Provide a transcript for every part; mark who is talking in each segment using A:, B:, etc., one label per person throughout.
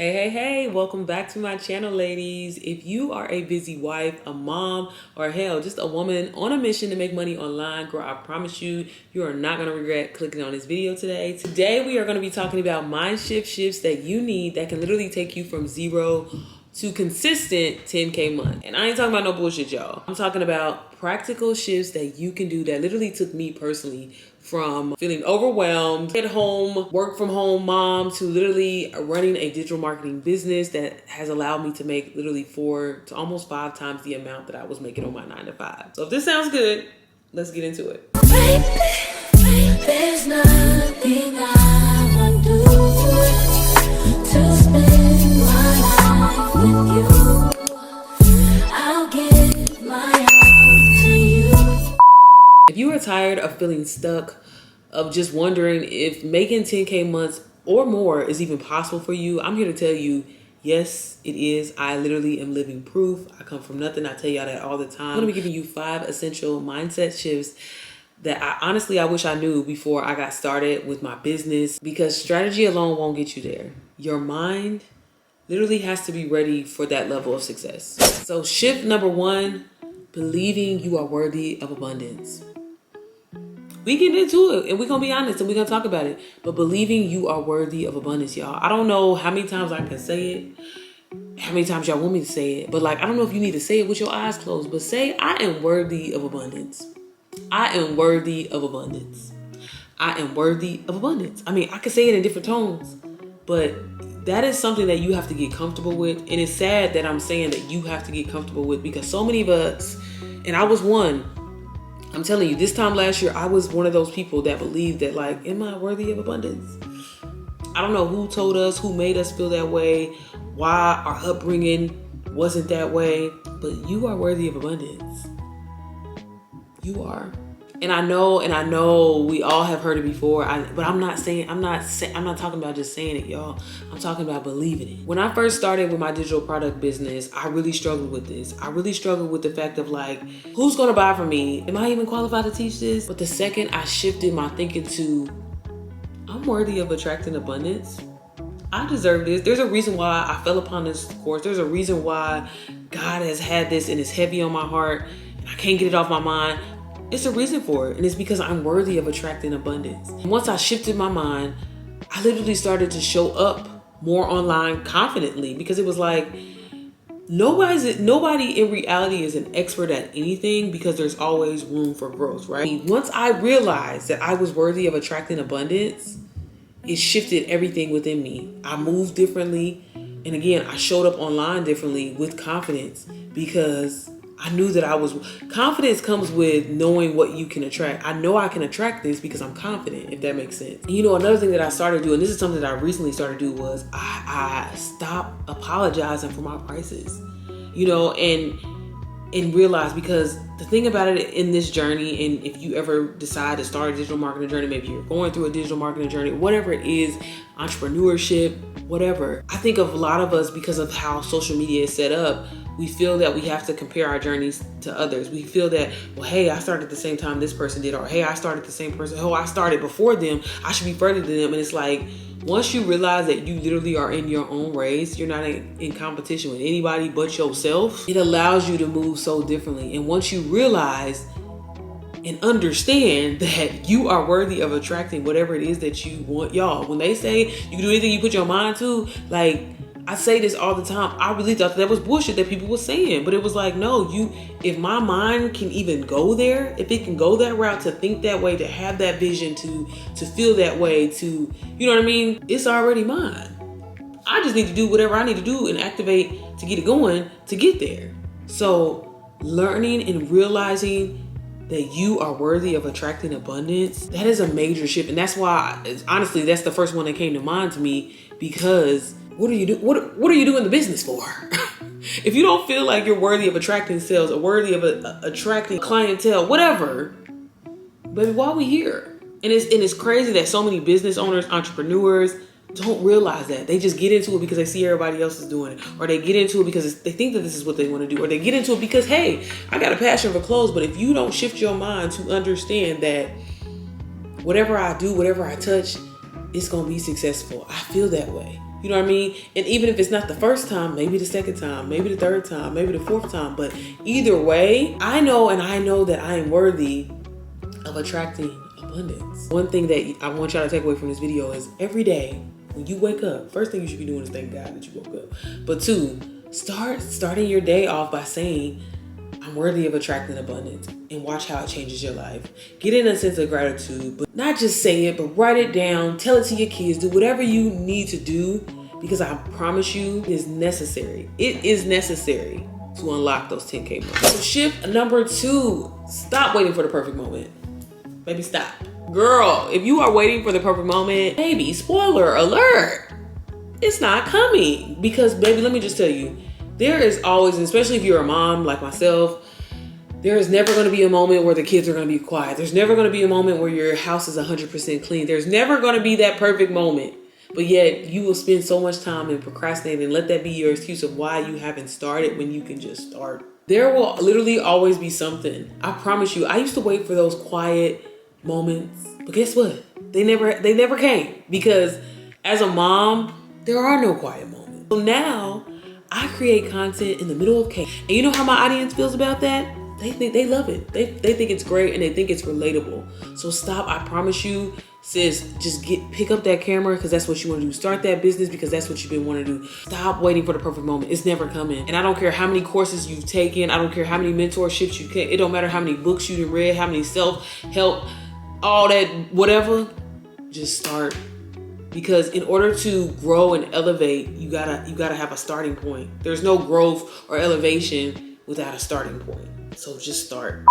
A: Hey, welcome back to my channel, ladies. If you are a busy wife, a mom, or hell, just a woman on a mission to make money online, girl, I promise you, you are not going to regret clicking on this video today. Today, we are going to be talking about mind shift shifts that you need that can literally take you from zero to consistent 10K month. And I ain't talking about no bullshit, y'all. I'm talking about practical shifts that you can do that literally took me personally from feeling overwhelmed, at home, work from home mom, to literally running a digital marketing business that has allowed me to make literally 4 to almost 5 times the amount that I was making on my 9 to 5. So if this sounds good, let's get into it. There's nothing I won't do to spend my life with you. I'll give my all to you. If you are tired of feeling stuck, of just wondering if making 10K months or more is even possible for you, I'm here to tell you, yes, it is. I literally am living proof. I come from nothing. I tell y'all that all the time. I'm going to be giving you 5 essential mindset shifts that I wish I knew before I got started with my business, because strategy alone won't get you there. Your mind literally has to be ready for that level of success. So shift number 1, believing you are worthy of abundance. We get into it and we're going to be honest and we're going to talk about it. But believing you are worthy of abundance, y'all. I don't know how many times I can say it, how many times y'all want me to say it. But I don't know if you need to say it with your eyes closed. But say, I am worthy of abundance. I am worthy of abundance. I am worthy of abundance. I mean, I can say it in different tones. But that is something that you have to get comfortable with. And it's sad that I'm saying that you have to get comfortable with, because so many of us, and I was one, I'm telling you, this time last year, I was one of those people that believed that am I worthy of abundance? I don't know who told us, who made us feel that way, why our upbringing wasn't that way, but you are worthy of abundance. You are. And I know we all have heard it before, but I'm not talking about just saying it, y'all. I'm talking about believing it. When I first started with my digital product business, I really struggled with this. I really struggled with the fact of who's gonna buy from me? Am I even qualified to teach this? But the second I shifted my thinking to, I'm worthy of attracting abundance. I deserve this. There's a reason why I fell upon this course. There's a reason why God has had this and it's heavy on my heart and I can't get it off my mind. It's a reason for it, and it's because I'm worthy of attracting abundance. And once I shifted my mind, I literally started to show up more online confidently, because it was nobody in reality is an expert at anything, because there's always room for growth, right? Once I realized that I was worthy of attracting abundance, it shifted everything within me. I moved differently, and again, I showed up online differently with confidence, because I knew that confidence comes with knowing what you can attract. I know I can attract this because I'm confident, if that makes sense. And another thing that I started doing, this is something that I recently started to do, was I stopped apologizing for my prices, and realize, because the thing about it in this journey, and if you ever decide to start a digital marketing journey, maybe you're going through a digital marketing journey, whatever it is, entrepreneurship, whatever. I think of a lot of us, because of how social media is set up, we feel that we have to compare our journeys to others. We feel that, well, hey, I started at the same time this person did, or hey, I started the same person. Oh, I started before them. I should be further than them. And it's once you realize that you literally are in your own race, you're not in competition with anybody but yourself, it allows you to move so differently. And once you realize and understand that you are worthy of attracting whatever it is that you want, y'all, when they say you can do anything you put your mind to, I say this all the time. I really thought that was bullshit that people were saying, but it was no, if my mind can even go there, if it can go that route, to think that way, to have that vision, to feel that way, to, you know what I mean? It's already mine. I just need to do whatever I need to do and activate to get it going to get there. So learning and realizing that you are worthy of attracting abundance, that is a major shift. And that's why, honestly, that's the first one that came to mind to me, because what are you doing the business for? If you don't feel like you're worthy of attracting sales, or worthy of attracting clientele, whatever, baby, why are we here? And it's crazy that so many business owners, entrepreneurs, don't realize that. They just get into it because they see everybody else is doing it, or they get into it because they think that this is what they want to do, or they get into it because, hey, I got a passion for clothes. But if you don't shift your mind to understand that whatever I do, whatever I touch, it's going to be successful. I feel that way.
B: You know what I mean? And even if it's not the first time, maybe the second time, maybe the third time, maybe the fourth time. But either way, I know that I am worthy of attracting abundance. One thing that I want y'all to take away from this video is every day when you wake up, first thing you should be doing is thank God that you woke up. But two, starting your day off by saying, I'm worthy of attracting abundance, and watch how it changes your life. Get in a sense of gratitude, but not just say it, but write it down, tell it to your kids, do whatever you need to do, because I promise you it is necessary. It is necessary to unlock those 10K months. So shift number 2, stop waiting for the perfect moment. Baby, stop. Girl, if you are waiting for the perfect moment, baby, spoiler alert, it's not coming. Because baby, let me just tell you, there is always, especially if you're a mom like myself, there is never going to be a moment where the kids are going to be quiet. There's never going to be a moment where your house is 100% clean. There's never going to be that perfect moment. But yet you will spend so much time in procrastinating and let that be your excuse of why you haven't started when you can just start. There will literally always be something. I promise you, I used to wait for those quiet moments. But guess what? They never came. Because as a mom, there are no quiet moments. So now I create content in the middle of chaos. And you know how my audience feels about that? They love it. They think it's great and they think it's relatable. So stop. I promise you, sis, just pick up that camera because that's what you want to do. Start that business because that's what you've been wanting to do. Stop waiting for the perfect moment. It's never coming. And I don't care how many courses you've taken. I don't care how many mentorships you can. It don't matter how many books you've read, how many self-help, all that, whatever. Just start. Because in order to grow and elevate, you gotta have a starting point. There's no growth or elevation without a starting point. So just start.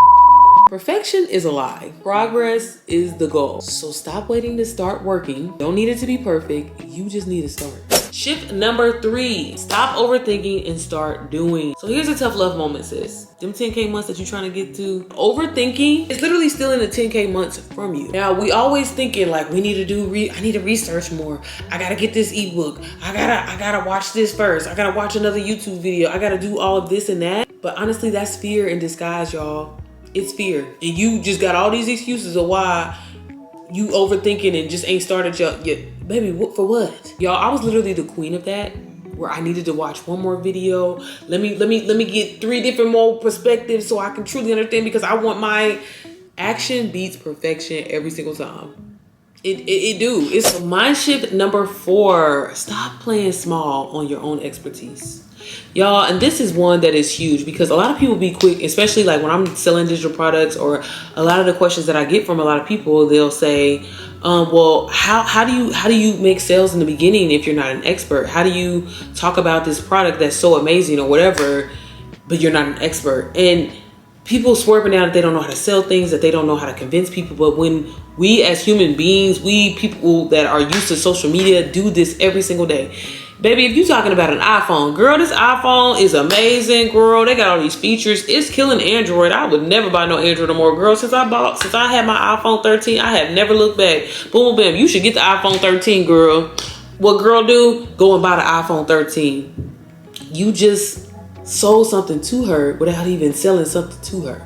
B: Perfection is a lie. Progress is the goal. So stop waiting to start working. Don't need it to be perfect. You just need to start. Shift number 3, stop overthinking and start doing. So here's a tough love moment, sis. Them 10K months that you're trying to get to, overthinking is literally stealing the 10K months from you. Now, we always thinking like we need to do, I need to research more. I gotta get this ebook. I gotta watch this first. I gotta watch another YouTube video. I gotta do all of this and that. But honestly, that's fear in disguise, y'all. It's fear. And you just got all these excuses of why you overthinking and just ain't started yet. Baby, for what? Y'all, I was literally the queen of that, where I needed to watch one more video. Let me get 3 different more perspectives so I can truly understand, because I want my action beats perfection every single time. It do. It's mind shift number 4. Stop playing small on your own expertise. Y'all, and this is one that is huge because a lot of people be quick, especially like when I'm selling digital products, or a lot of the questions that I get from a lot of people, they'll say, well, how do you make sales in the beginning if you're not an expert? How do you talk about this product that's so amazing or whatever, but you're not an expert? And people swerving out that they don't know how to sell things, that they don't know how to convince people. But when we as human beings, we people that are used to social media do this every single day. Baby, if you're talking about an iPhone, girl, this iPhone is amazing, girl. They got all these features. It's killing Android. I would never buy no Android no more, girl. Since I had my iPhone 13, I have never looked back. Boom, bam. You should get the iPhone 13, girl. What girl do? Go and buy the iPhone 13. You just sold something to her without even selling something to her.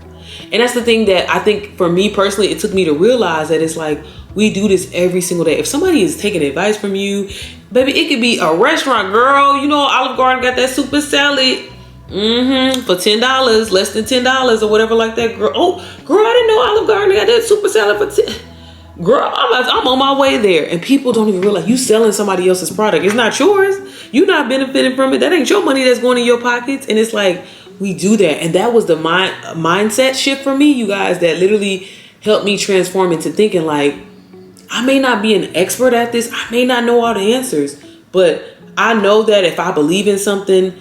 B: And that's the thing that I think for me personally, it took me to realize that it's like, we do this every single day. If somebody is taking advice from you, baby, it could be a restaurant, girl. You know, Olive Garden got that super salad for $10, less than $10 or whatever like that, girl. Oh, girl, I didn't know Olive Garden got that super salad for $10. Girl, I'm on my way there. And people don't even realize you selling somebody else's product. It's not yours. You're not benefiting from it. That ain't your money that's going in your pockets. And it's like, we do that. And that was the mindset shift for me, you guys, that literally helped me transform into thinking like, I may not be an expert at this. I may not know all the answers, but I know that if I believe in something,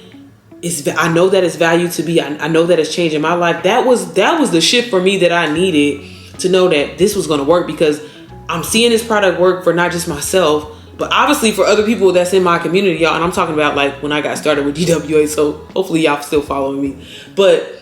B: I know that it's value to me. I know that it's changing my life. That was the shift for me that I needed to know that this was going to work, because I'm seeing this product work for not just myself, but obviously for other people that's in my community, y'all. And I'm talking about like when I got started with DWA. So hopefully y'all still following me, but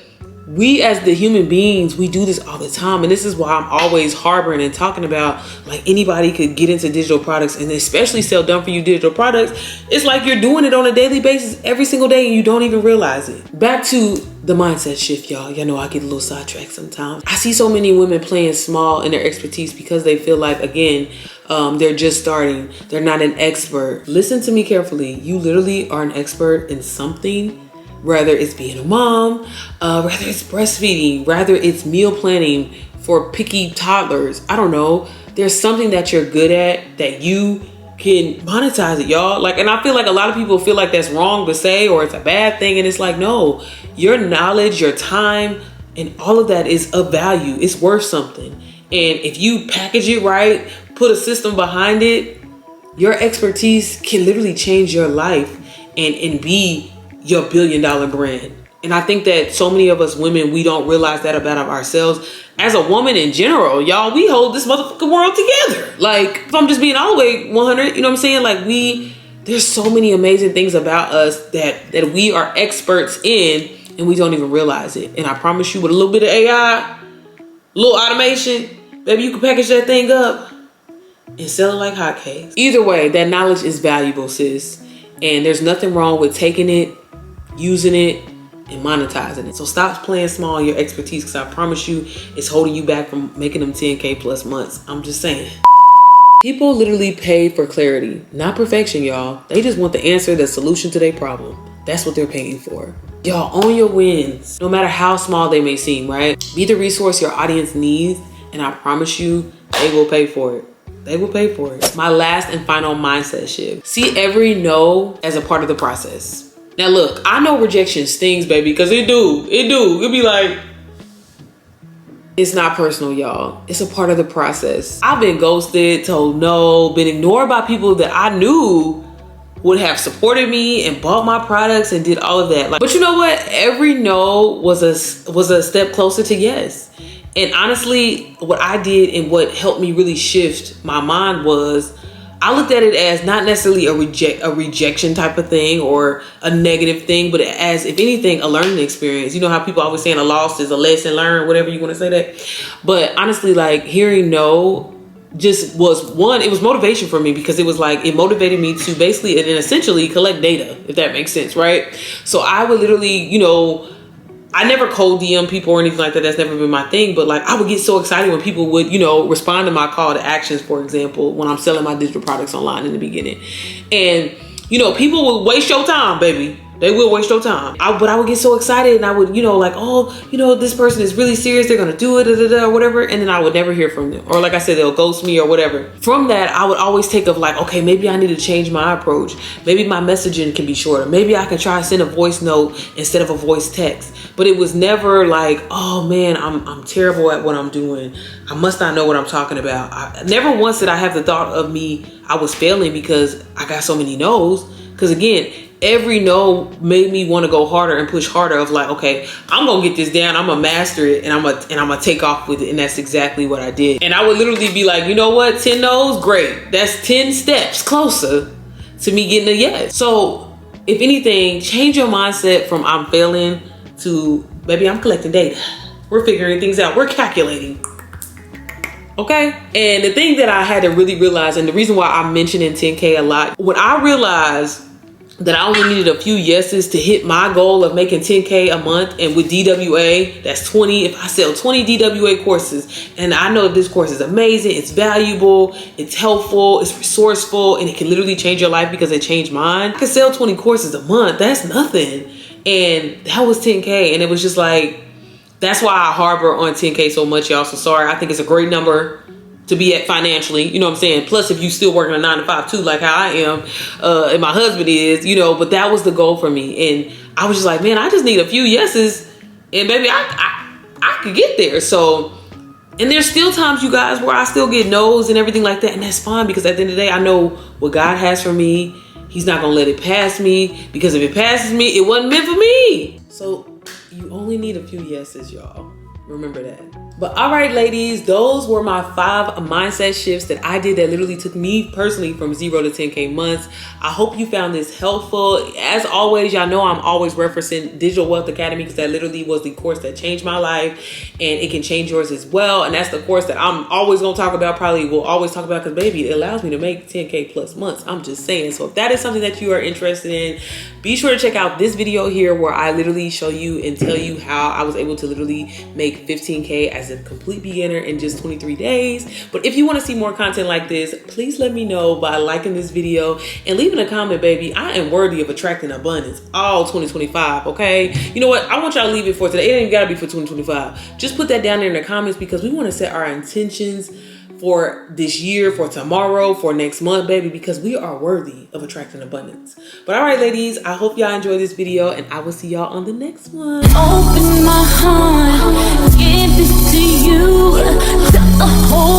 B: we as the human beings, we do this all the time. And this is why I'm always harboring and talking about like anybody could get into digital products, and especially sell done for you digital products. It's like you're doing it on a daily basis every single day and you don't even realize it. Back to the mindset shift, y'all. Y'all know I get a little sidetracked sometimes. I see so many women playing small in their expertise because they feel like, again, they're just starting. They're not an expert. Listen to me carefully. You literally are an expert in something, whether it's being a mom, whether it's breastfeeding, whether it's meal planning for picky toddlers. I don't know. There's something that you're good at that you can monetize it, y'all. Like, and I feel like a lot of people feel like that's wrong to say or it's a bad thing. And it's like, no, your knowledge, your time, and all of that is of value. It's worth something. And if you package it right, put a system behind it, your expertise can literally change your life and be your $1 billion brand. And I think that so many of us women, we don't realize that about ourselves. As a woman in general, y'all, we hold this motherfucking world together. Like, if I'm just being all the way 100, you know what I'm saying? Like, there's so many amazing things about us that we are experts in, and we don't even realize it. And I promise you, with a little bit of AI, a little automation, baby, you can package that thing up and sell it like hotcakes. Either way, that knowledge is valuable, sis. And there's nothing wrong with taking it, using it, and monetizing it. So stop playing small in your expertise, because I promise you it's holding you back from making them 10K plus months. I'm just saying. People literally pay for clarity, not perfection, y'all. They just want the answer, the solution to their problem. That's what they're paying for. Y'all, own your wins, no matter how small they may seem, right? Be the resource your audience needs, and I promise you they will pay for it. They will pay for it. My last and final mindset shift. See every no as a part of the process. Now look, I know rejection stings, baby, because it do. It'll be like, it's not personal, y'all. It's a part of the process. I've been ghosted, told no, been ignored by people that I knew would have supported me and bought my products and did all of that. Like, but you know what? Every no was a step closer to yes. And honestly, what I did and what helped me really shift my mind was I looked at it as not necessarily a rejection type of thing or a negative thing, but as, if anything, a learning experience. You know how people always saying a loss is a lesson learned, whatever you want to say that. But honestly, like, hearing no just was one, it was motivation for me, because it was like, it motivated me to basically and essentially collect data, if that makes sense, right? So I would literally, you know, I never cold DM people or anything like that. That's never been my thing. But like, I would get so excited when people would, you know, respond to my call to actions, for example, when I'm selling my digital products online in the beginning. And, you know, people will waste your time, baby. They will waste your time. But I would get so excited, and I would, you know, like, oh, you know, this person is really serious. They're going to do it, or whatever. And then I would never hear from them. Or like I said, they'll ghost me or whatever. From that, I would always take of like, okay, maybe I need to change my approach. Maybe my messaging can be shorter. Maybe I can try to send a voice note instead of a voice text. But it was never like, oh man, I'm terrible at what I'm doing. I must not know what I'm talking about. I never once did I have the thought of I was failing because I got so many no's. Because again, every no made me want to go harder and push harder of like, okay, I'm going to get this down. I'm going to master it, and I'm going to take off with it. And that's exactly what I did. And I would literally be like, you know what? 10 no's, great. That's 10 steps closer to me getting a yes. So if anything, change your mindset from I'm failing to, baby, I'm collecting data. We're figuring things out. We're calculating. Okay. And the thing that I had to really realize, and the reason why I'm mentioning 10K a lot, when I realized that I only needed a few yeses to hit my goal of making 10K a month, and with DWA, that's 20. If I sell 20 DWA courses, and I know this course is amazing, it's valuable, it's helpful, it's resourceful, and it can literally change your life because it changed mine. I could sell 20 courses a month. That's nothing. And that was 10K. And it was just like, that's why I harbor on 10K so much, y'all. So sorry. I think it's a great number to be at financially, you know what I'm saying? Plus, if you still working a 9 to 5 too, like how I am, and my husband is, you know, but that was the goal for me. And I was just like, man, I just need a few yeses, and maybe I could get there. So, and there's still times, you guys, where I still get no's and everything like that. And that's fine, because at the end of the day, I know what God has for me. He's not going to let it pass me, because if it passes me, it wasn't meant for me. So you only need a few yeses, y'all. Remember that. But all right, ladies, those were my 5 mindset shifts that I did that literally took me personally from 0 to 10K months. I hope you found this helpful. As always, y'all know I'm always referencing Digital Wealth Academy, because that literally was the course that changed my life, and it can change yours as well. And that's the course that I'm always going to talk about, probably will always talk about, because baby, it allows me to make 10K plus months. I'm just saying. So if that is something that you are interested in, Be sure to check out this video here where I literally show you and tell you how I was able to literally make 15K as a complete beginner in just 23 days. But if you want to see more content like this, please let me know by liking this video and leaving a comment, baby. I am worthy of attracting abundance all 2025, okay? You know what? I want y'all to leave it for today. It ain't even gotta be for 2025. Just put that down there in the comments because we want to set our intentions for this year, for tomorrow, for next month, baby, because we are worthy of attracting abundance. But all right, ladies, I hope y'all enjoyed this video and I will see y'all on the next one.
A: Open my heart, give this to you, to a whole